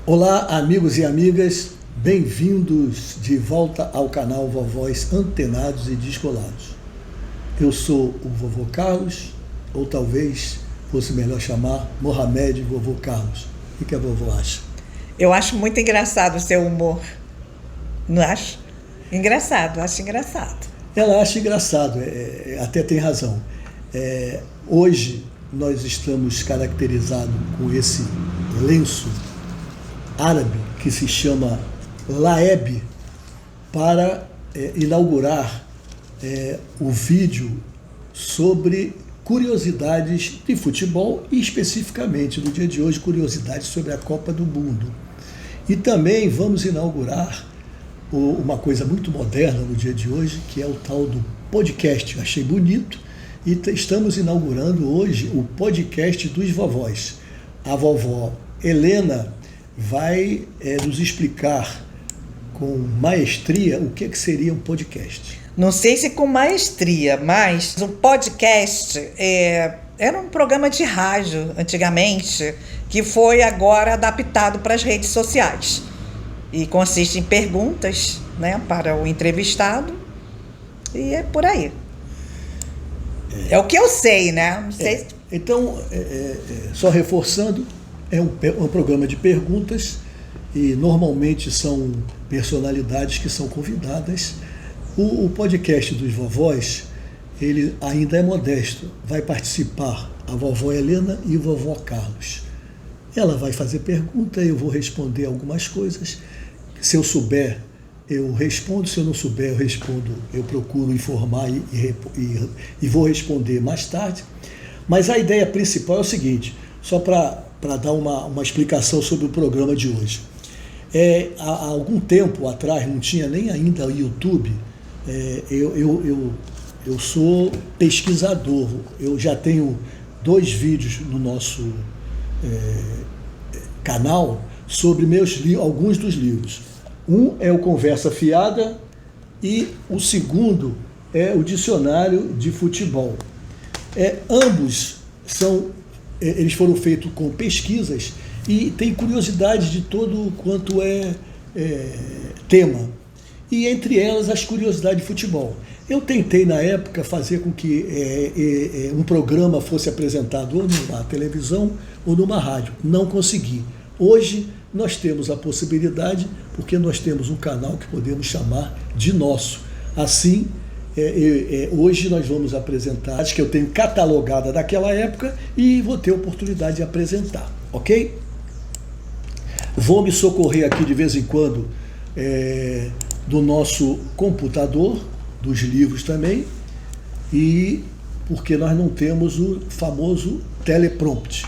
Olá, amigos e amigas, bem-vindos de volta ao canal Vovós Antenados e Descolados. Eu sou o Vovô Carlos, ou talvez fosse melhor chamar Mohamed Vovô Carlos. O que a vovó acha? Eu acho muito engraçado o seu humor. Não acho? Acho engraçado. Ela acha engraçado, até tem razão. Hoje nós estamos caracterizados com esse lenço árabe que se chama Laeb para inaugurar o vídeo sobre curiosidades de futebol e especificamente no dia de hoje curiosidades sobre a Copa do Mundo. E também vamos inaugurar uma coisa muito moderna no dia de hoje, que é o tal do podcast. Eu achei bonito e estamos inaugurando hoje o podcast dos vovós. A vovó Helena vai nos explicar com maestria o que seria um podcast. Não sei se com maestria, mas o podcast era um programa de rádio antigamente que foi agora adaptado para as redes sociais e consiste em perguntas, né, para o entrevistado e é por aí. É o que eu sei, né? Não sei. Então, só reforçando, é um programa de perguntas e normalmente são personalidades que são convidadas. O podcast dos vovós, ele ainda é modesto. Vai participar a vovó Helena e o vovó Carlos. Ela vai fazer pergunta, eu vou responder algumas coisas. Se eu souber, eu respondo. Se eu não souber, eu respondo. Eu procuro informar e vou responder mais tarde. Mas a ideia principal é o seguinte, só para dar uma explicação sobre o programa de hoje. Há algum tempo atrás, não tinha nem ainda o YouTube, eu sou pesquisador. Eu já tenho 2 vídeos no nosso canal sobre alguns dos livros. Um é o Conversa Fiada e o segundo é o Dicionário de Futebol. Ambos eles foram feitos com pesquisas e tem curiosidade de todo quanto é tema. E entre elas as curiosidades de futebol. Eu tentei na época fazer com que um programa fosse apresentado ou numa televisão ou numa rádio. Não consegui. Hoje nós temos a possibilidade, porque nós temos um canal que podemos chamar de nosso. Assim, hoje nós vamos apresentar as que eu tenho catalogada daquela época e vou ter a oportunidade de apresentar, ok? Vou me socorrer aqui de vez em quando do nosso computador, dos livros também, e porque nós não temos o famoso teleprompter.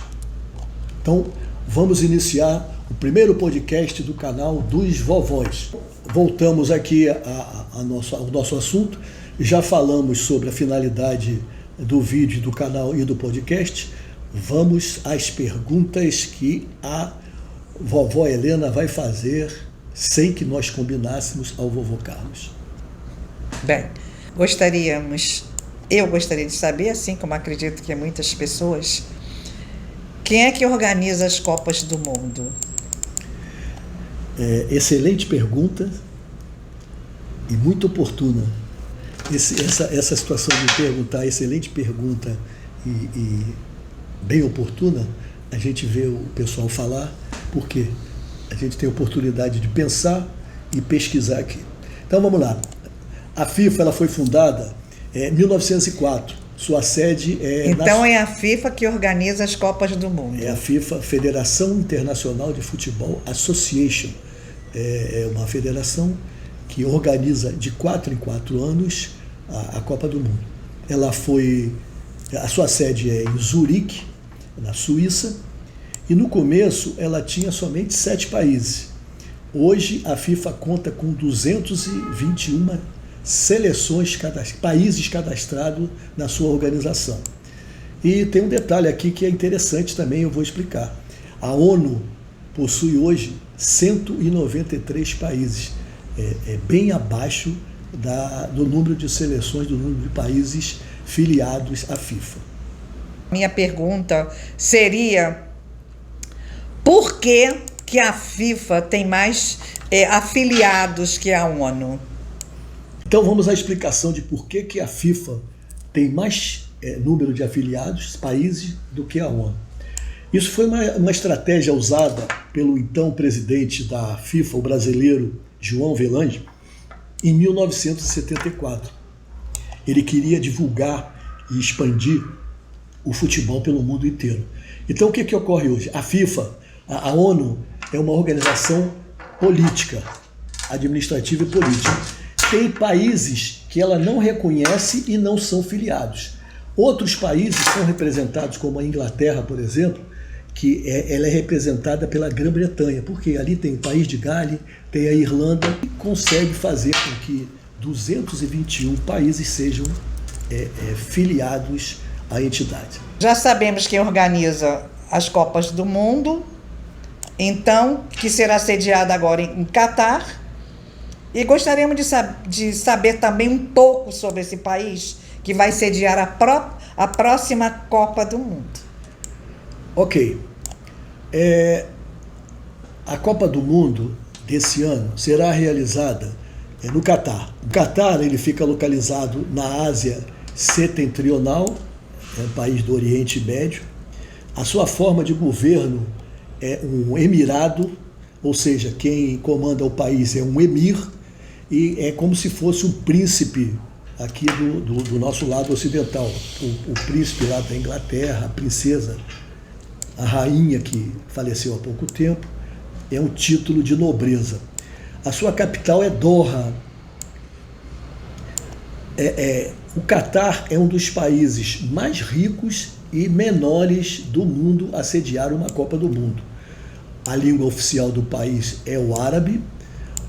Então, vamos iniciar o primeiro podcast do canal dos vovós. Voltamos aqui ao nosso assunto. Já falamos sobre a finalidade do vídeo, do canal e do podcast. Vamos às perguntas que a vovó Helena vai fazer sem que nós combinássemos ao vovô Carlos. Bem, eu gostaria de saber, assim como acredito que muitas pessoas, quem é que organiza as Copas do Mundo? Excelente pergunta e muito oportuna. Essa situação de perguntar, excelente pergunta e bem oportuna, a gente vê o pessoal falar, porque a gente tem a oportunidade de pensar e pesquisar aqui. Então vamos lá. A FIFA ela foi fundada em 1904. Sua sede é... Então é a FIFA que organiza as Copas do Mundo. É a FIFA, Federação Internacional de Futebol Association. É uma federação que organiza de 4 em 4 anos a Copa do Mundo. A sua sede é em Zurique, na Suíça, e no começo ela tinha somente 7 países. Hoje a FIFA conta com 221 seleções, países cadastrados na sua organização. E tem um detalhe aqui que é interessante também, eu vou explicar. A ONU possui hoje 193 países, bem abaixo do número de seleções, do número de países filiados à FIFA. Minha pergunta seria: por que que a FIFA tem mais afiliados que a ONU? Então vamos à explicação de por que a FIFA tem mais número de afiliados, países, do que a ONU. Isso foi uma estratégia usada pelo então presidente da FIFA, o brasileiro João Avelange, em 1974. Ele queria divulgar e expandir o futebol pelo mundo inteiro. Então o que ocorre hoje? A FIFA, a ONU, é uma organização política, administrativa e política. Tem países que ela não reconhece e não são filiados. Outros países são representados, como a Inglaterra, por exemplo, que ela é representada pela Grã-Bretanha, porque ali tem o País de Gales, tem a Irlanda, e consegue fazer com que 221 países sejam filiados à entidade. Já sabemos quem organiza as Copas do Mundo, então, que será sediada agora em Catar. E gostaríamos de saber também um pouco sobre esse país que vai sediar a próxima Copa do Mundo. Ok. A Copa do Mundo desse ano será realizada no Catar. O Catar ele fica localizado na Ásia Setentrional, um país do Oriente Médio. A sua forma de governo é um emirado, ou seja, quem comanda o país é um emir, e é como se fosse um príncipe aqui do nosso lado ocidental. O príncipe lá da Inglaterra, a princesa, a rainha que faleceu há pouco tempo, é um título de nobreza. A sua capital é Doha. O Catar é um dos países mais ricos e menores do mundo a sediar uma Copa do Mundo. A língua oficial do país é o árabe,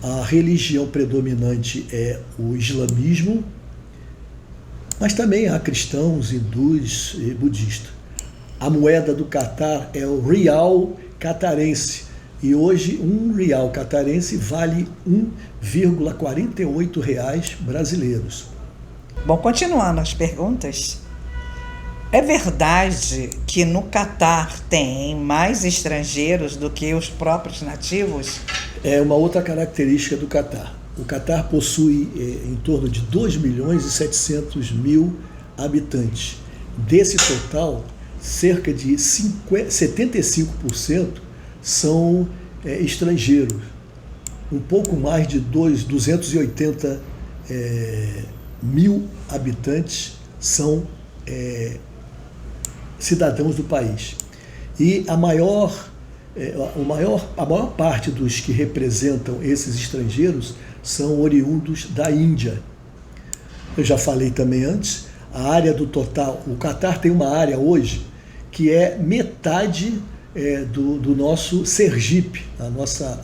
a religião predominante é o islamismo, mas também há cristãos, hindus e budistas. A moeda do Catar é o real catarense, e hoje um real catarense vale 1,48 reais brasileiros. Bom, continuando as perguntas, é verdade que no Catar tem mais estrangeiros do que os próprios nativos? É uma outra característica do Catar. O Catar possui em torno de 2.700.000 habitantes. Desse total, cerca de 75% são estrangeiros. Um pouco mais de 280 mil habitantes são cidadãos do país. E a maior parte dos que representam esses estrangeiros são oriundos da Índia. Eu já falei também antes, a área do total, o Catar tem uma área hoje que é metade do nosso Sergipe, o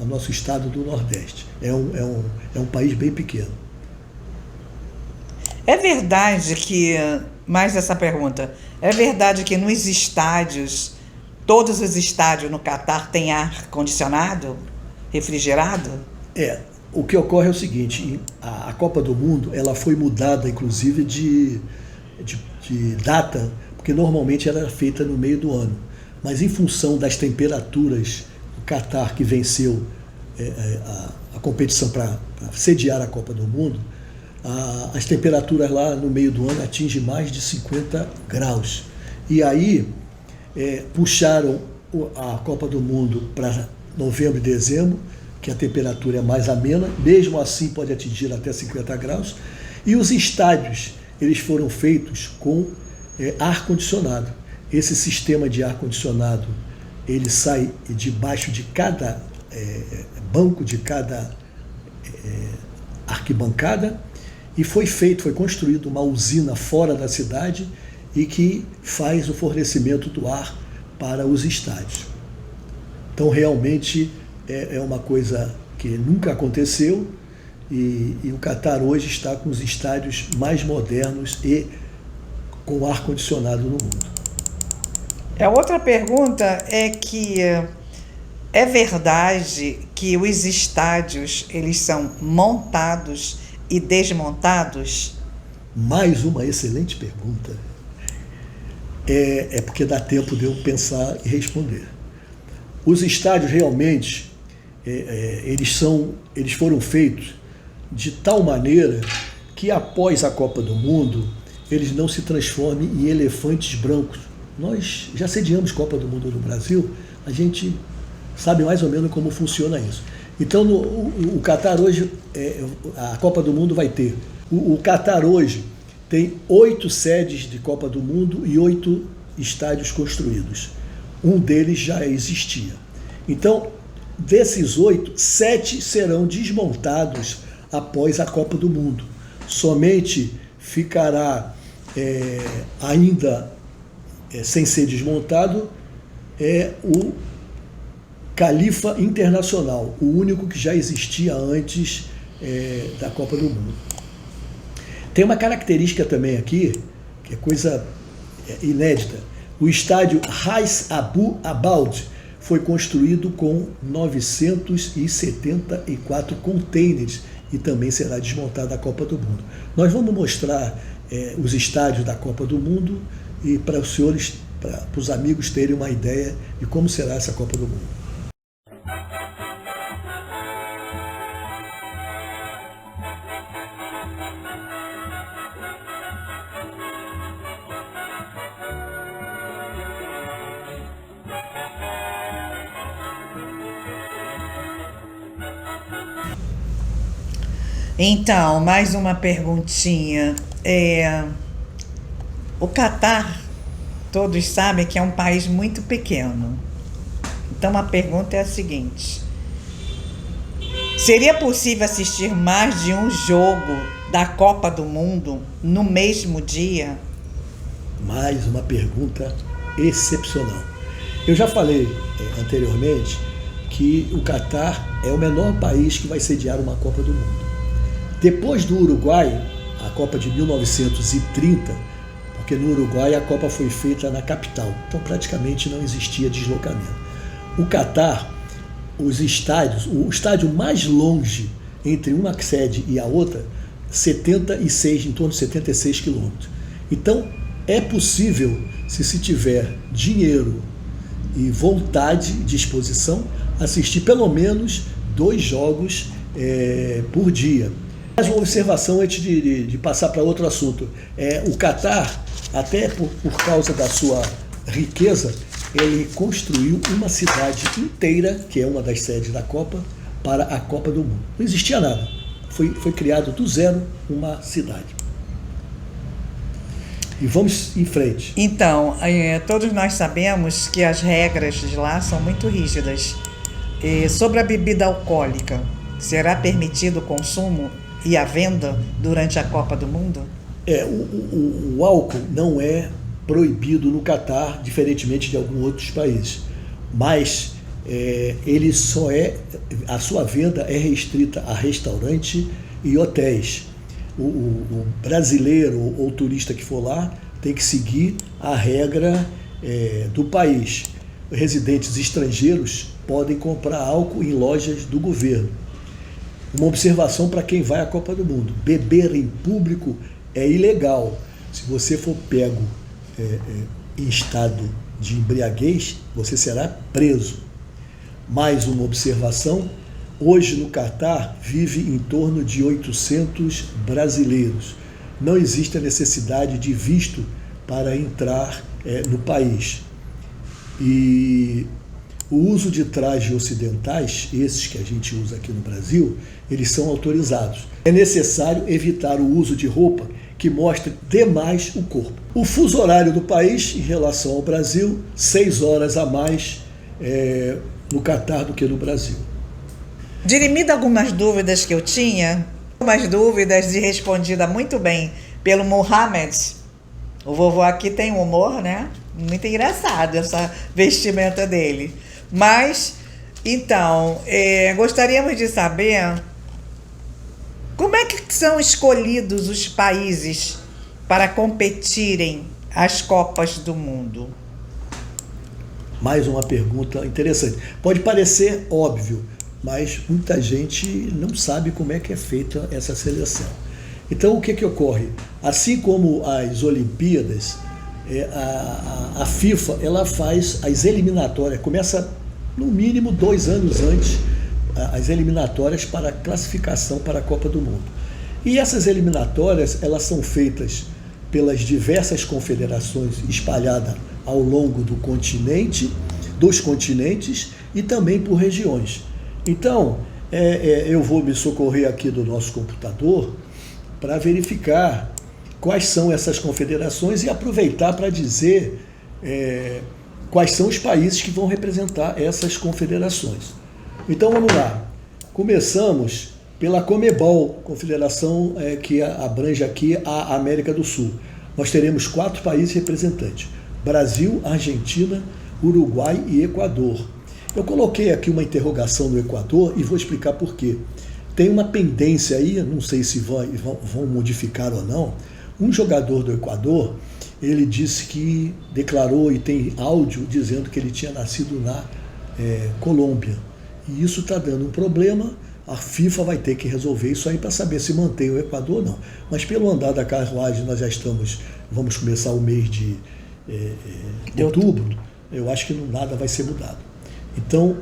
nosso estado do Nordeste. É um país bem pequeno. É verdade que, mais essa pergunta, é verdade que nos estádios, todos os estádios no Catar têm ar-condicionado, refrigerado? O que ocorre é o seguinte, a Copa do Mundo ela foi mudada, inclusive, de data, porque normalmente ela era feita no meio do ano. Mas em função das temperaturas, o Catar, que venceu a competição para sediar a Copa do Mundo, as temperaturas lá no meio do ano atingem mais de 50 graus. E aí puxaram a Copa do Mundo para novembro e dezembro, que a temperatura é mais amena, mesmo assim pode atingir até 50 graus. E os estádios, eles foram feitos com ar-condicionado. Esse sistema de ar-condicionado, ele sai debaixo de cada banco, de cada arquibancada, e foi construída uma usina fora da cidade e que faz o fornecimento do ar para os estádios. Então, realmente, é uma coisa que nunca aconteceu e o Catar hoje está com os estádios mais modernos e com ar-condicionado no mundo. A outra pergunta é que é verdade que os estádios eles são montados e desmontados? Mais uma excelente pergunta. Porque dá tempo de eu pensar e responder. Os estádios realmente, eles foram feitos de tal maneira que após a Copa do Mundo eles não se transformem em elefantes brancos. Nós já sediamos Copa do Mundo no Brasil, a gente sabe mais ou menos como funciona isso. Então o Catar hoje, a Copa do Mundo vai ter. O Catar hoje tem 8 sedes de Copa do Mundo e 8 estádios construídos. Um deles já existia. Então, desses 8, 7 serão desmontados após a Copa do Mundo. Somente ficará ainda sem ser desmontado o Khalifa Internacional, o único que já existia antes da Copa do Mundo. Tem uma característica também aqui, que é coisa inédita. O estádio Rais Abu Abaud foi construído com 974 containers e também será desmontada a Copa do Mundo. Nós vamos mostrar os estádios da Copa do Mundo e para os senhores, para os amigos terem uma ideia de como será essa Copa do Mundo. Então, mais uma perguntinha. O Catar, todos sabem que é um país muito pequeno. Então, a pergunta é a seguinte: seria possível assistir mais de um jogo da Copa do Mundo no mesmo dia? Mais uma pergunta excepcional. Eu já falei anteriormente que o Catar é o menor país que vai sediar uma Copa do Mundo. Depois do Uruguai, a Copa de 1930, porque no Uruguai a Copa foi feita na capital, então praticamente não existia deslocamento. O Catar, os estádios, o estádio mais longe entre uma sede e a outra, 76, em torno de 76 quilômetros. Então é possível, se tiver dinheiro e vontade, disposição, assistir pelo menos 2 jogos por dia. Mais uma observação antes de passar para outro assunto. O Catar, até por causa da sua riqueza, ele construiu uma cidade inteira, que é uma das sedes da Copa, para a Copa do Mundo. Não existia nada. Foi criado do zero uma cidade. E vamos em frente. Então, todos nós sabemos que as regras de lá são muito rígidas. Sobre a bebida alcoólica, será permitido o consumo e a venda durante a Copa do Mundo? O álcool não é proibido no Catar, diferentemente de alguns outros países. Mas ele a sua venda é restrita a restaurante e hotéis. O brasileiro ou turista que for lá tem que seguir a regra do país. Residentes estrangeiros podem comprar álcool em lojas do governo. Uma observação para quem vai à Copa do Mundo: beber em público é ilegal. Se você for pego em estado de embriaguez, você será preso. Mais uma observação: hoje no Catar vive em torno de 800 brasileiros. Não existe a necessidade de visto para entrar no país. E o uso de trajes ocidentais, esses que a gente usa aqui no Brasil, eles são autorizados. É necessário evitar o uso de roupa que mostre demais o corpo. O fuso horário do país, em relação ao Brasil, 6 horas a mais no Catar do que no Brasil. Dirimida algumas dúvidas que eu tinha, algumas dúvidas e respondida muito bem pelo Mohamed. O vovô aqui tem um humor, né? Muito engraçado essa vestimenta dele. Mas, então, gostaríamos de saber como é que são escolhidos os países para competirem as Copas do Mundo. Mais uma pergunta interessante. Pode parecer óbvio, mas muita gente não sabe como é que é feita essa seleção. Então, o que ocorre? Assim como as Olimpíadas, a FIFA ela faz as eliminatórias, começa no mínimo 2 anos antes as eliminatórias para a classificação para a Copa do Mundo. E essas eliminatórias, elas são feitas pelas diversas confederações espalhadas ao longo do continente, dos continentes e também por regiões. Então, eu vou me socorrer aqui do nosso computador para verificar quais são essas confederações e aproveitar para dizer quais são os países que vão representar essas confederações. Então vamos lá. Começamos pela Comebol, confederação que abrange aqui a América do Sul. Nós teremos 4 países representantes: Brasil, Argentina, Uruguai e Equador. Eu coloquei aqui uma interrogação no Equador e vou explicar por quê. Tem uma pendência aí, não sei se vão modificar ou não. Um jogador do Equador, ele disse que declarou, e tem áudio dizendo que ele tinha nascido na Colômbia. E isso está dando um problema. A FIFA vai ter que resolver isso aí para saber se mantém o Equador ou não. Mas pelo andar da carruagem, nós já vamos começar o mês de outubro, eu acho que nada vai ser mudado. Então,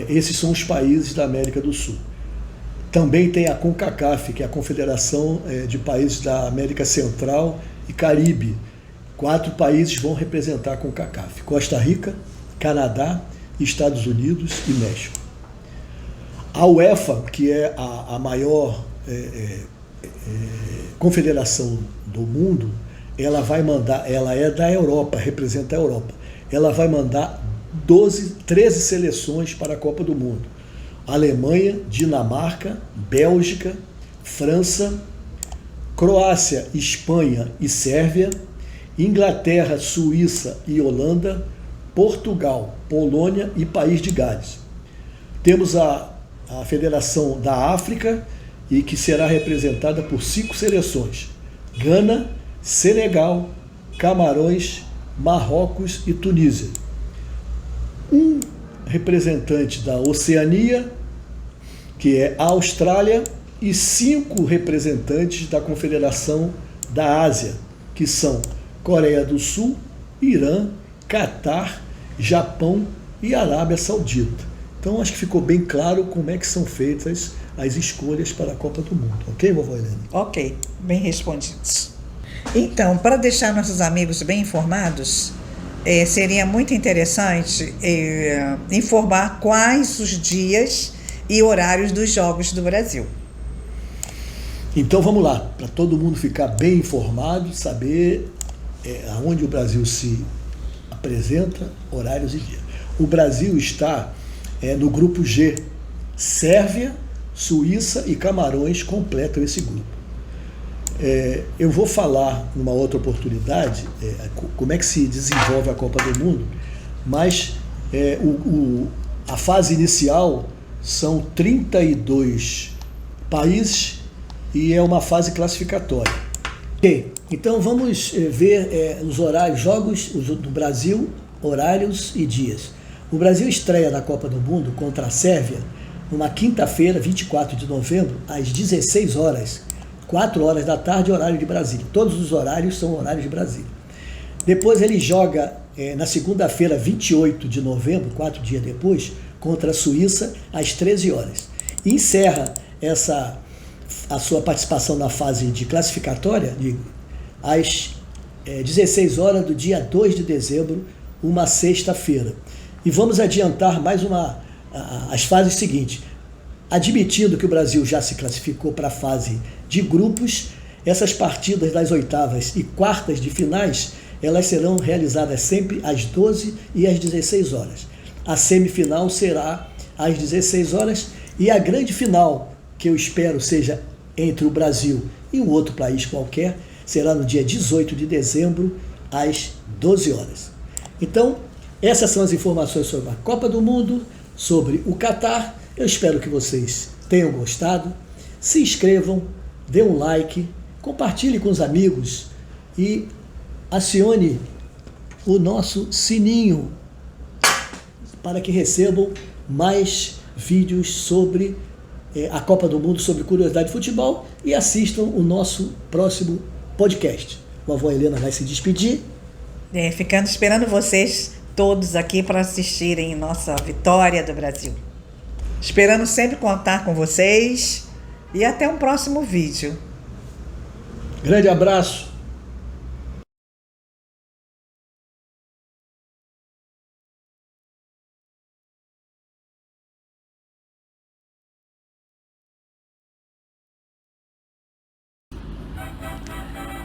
esses são os países da América do Sul. Também tem a CONCACAF, que é a Confederação de Países da América Central e Caribe. 4 países vão representar a CONCACAF: Costa Rica, Canadá, Estados Unidos e México. A UEFA, que é a maior confederação do mundo, ela vai mandar, ela é da Europa, representa a Europa. Ela vai mandar 13 seleções para a Copa do Mundo: Alemanha, Dinamarca, Bélgica, França, Croácia, Espanha e Sérvia, Inglaterra, Suíça e Holanda, Portugal, Polônia e País de Gales. Temos a Federação da África, e que será representada por 5 seleções: Gana, Senegal, Camarões, Marrocos e Tunísia. Um representante da Oceania, que é a Austrália, e 5 representantes da Confederação da Ásia, que são Coreia do Sul, Irã, Catar, Japão e Arábia Saudita. Então, acho que ficou bem claro como é que são feitas as escolhas para a Copa do Mundo. Ok, vovó Helene? Ok, bem respondidos. Então, para deixar nossos amigos bem informados, seria muito interessante informar quais os dias e horários dos Jogos do Brasil. Então, vamos lá, para todo mundo ficar bem informado, saber aonde o Brasil se apresenta, horários e dias. O Brasil está no grupo G. Sérvia, Suíça e Camarões completam esse grupo. Eu vou falar numa outra oportunidade como é que se desenvolve a Copa do Mundo, mas a fase inicial são 32 países e é uma fase classificatória. Ok, então vamos ver os horários, jogos do Brasil, horários e dias. O Brasil estreia na Copa do Mundo contra a Sérvia numa quinta-feira, 24 de novembro, às 16 horas, 4 horas da tarde, horário de Brasília. Todos os horários são horários de Brasília. Depois ele joga na segunda-feira, 28 de novembro, 4 dias depois, contra a Suíça, às 13 horas. E encerra a sua participação na fase de classificatória às 16 horas do dia 2 de dezembro, uma sexta-feira. E vamos adiantar mais as fases seguintes. Admitindo que o Brasil já se classificou para a fase de grupos, essas partidas das oitavas e quartas de finais, elas serão realizadas sempre às 12 e às 16 horas. A semifinal será às 16 horas e a grande final, que eu espero seja entre o Brasil e um outro país qualquer, será no dia 18 de dezembro, às 12 horas. Então, essas são as informações sobre a Copa do Mundo, sobre o Catar. Eu espero que vocês tenham gostado. Se inscrevam, dê um like, compartilhe com os amigos e acione o nosso sininho para que recebam mais vídeos sobre a Copa do Mundo, sobre curiosidade de futebol, e assistam o nosso próximo podcast. A vovó Helena vai se despedir. Ficando esperando vocês todos aqui para assistirem nossa vitória do Brasil. Esperamos sempre contar com vocês e até um próximo vídeo. Grande abraço.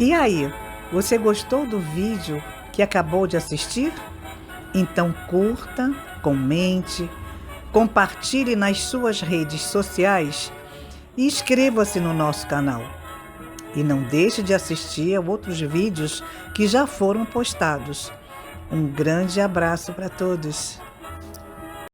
E aí, você gostou do vídeo que acabou de assistir? Então curta, comente, compartilhe nas suas redes sociais e inscreva-se no nosso canal. E não deixe de assistir a outros vídeos que já foram postados. Um grande abraço para todos!